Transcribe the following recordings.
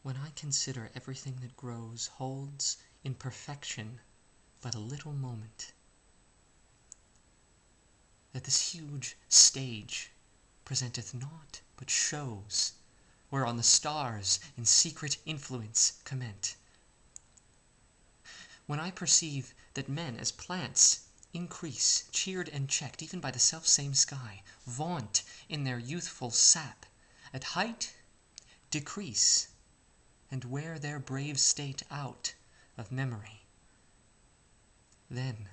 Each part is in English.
when I consider everything that grows holds in perfection but a little moment, that this huge stage presenteth naught but shows, whereon the stars in secret influence comment. When I perceive that men as plants increase, cheered and checked even by the selfsame sky, vaunt in their youthful sap, at height decrease, and wear their brave state out of memory, then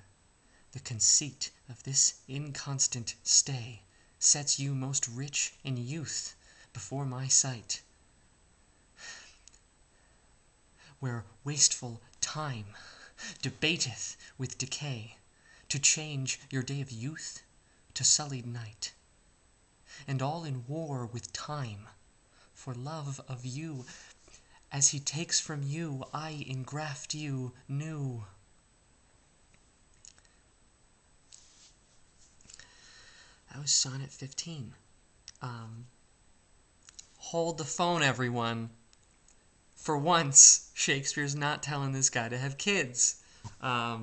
the conceit of this inconstant stay sets you most rich in youth before my sight, where wasteful time debateth with decay, to change your day of youth to sullied night, and all in war with time, for love of you, as he takes from you, I engraft you new. That was Sonnet 15. Hold the phone, everyone. For once, Shakespeare's not telling this guy to have kids. I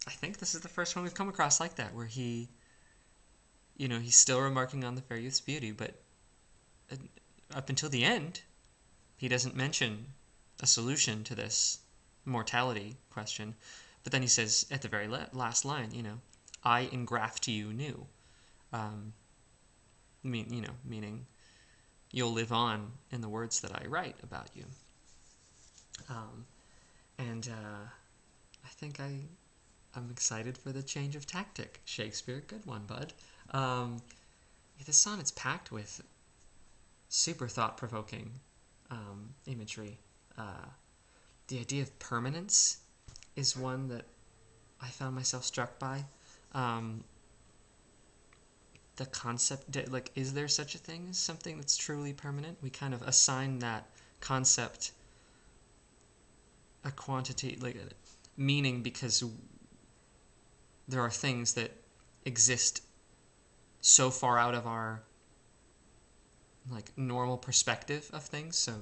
think this is the first one we've come across like that, where he's still remarking on the fair youth's beauty, but up until the end, he doesn't mention a solution to this mortality question. But then he says at the very last line, I engraft you new. Meaning you'll live on in the words that I write about you. I think I'm excited for the change of tactic. Shakespeare, good one, bud. This sonnet's packed with super thought-provoking imagery. The idea of permanence is one that I found myself struck by. The concept, is there such a thing as something that's truly permanent? We kind of assign that concept a quantity, meaning, because there are things that exist so far out of our normal perspective of things. So,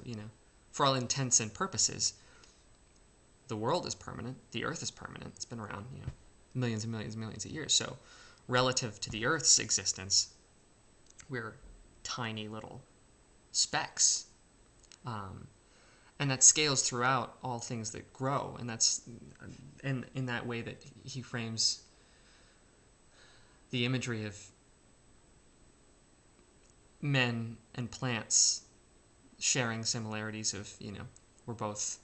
for all intents and purposes, the world is permanent, the earth is permanent. It's been around, millions and millions and millions of years. So relative to the earth's existence, we're tiny little specks. And that scales throughout all things that grow. And that's in that way that he frames the imagery of men and plants sharing similarities of, we're both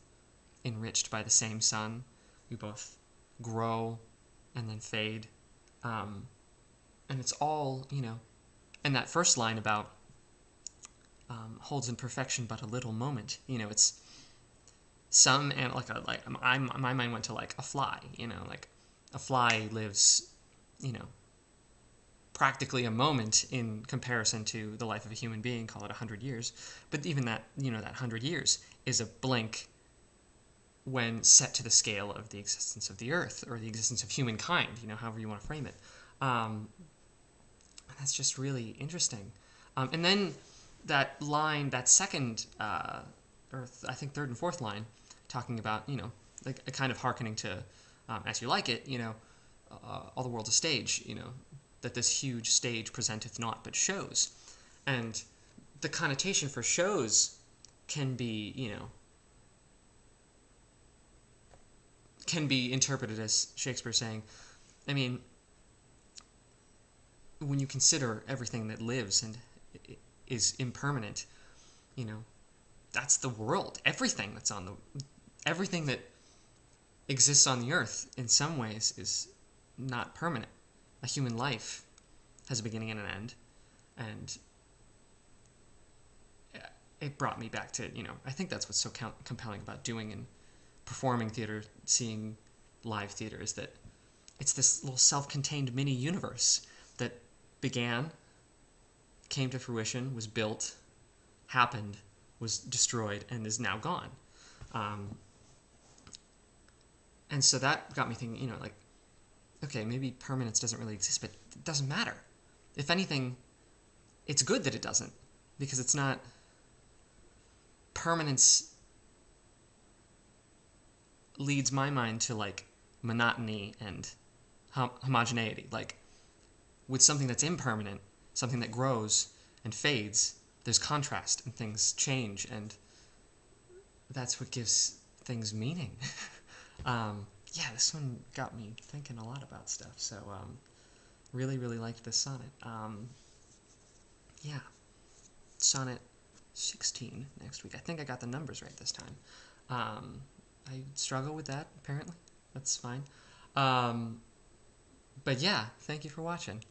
enriched by the same sun. We both grow and then fade. And it's all, and that first line about holds in perfection but a little moment, it's some, and my mind went to a fly, a fly lives, practically a moment in comparison to the life of a human being, call it 100 years. But even that, that 100 years is a blink when set to the scale of the existence of the earth, or the existence of humankind, however you want to frame it. That's just really interesting. And then that line, that second, or I think third and fourth line, talking about, a kind of hearkening to As You Like It, all the world's a stage, that this huge stage presenteth naught but shows. And the connotation for shows can be, can be interpreted as Shakespeare saying, when you consider everything that lives and is impermanent, that's the world. Everything that exists on the earth in some ways is not permanent. A human life has a beginning and an end, and it brought me back to, I think that's what's so compelling about doing and performing theater, seeing live theater, is that it's this little self-contained mini universe that began, came to fruition, was built, happened, was destroyed, and is now gone. And so that got me thinking, okay, maybe permanence doesn't really exist, but it doesn't matter. If anything, it's good that it doesn't, because it's not permanence leads my mind to like monotony and homogeneity. Like with something that's impermanent, something that grows and fades, there's contrast and things change, and that's what gives things meaning. Yeah, this one got me thinking a lot about stuff. So really, really liked this sonnet. Yeah, sonnet 16 next week. I think I got the numbers right this time. I struggle with that, apparently. That's fine. But yeah, thank you for watching.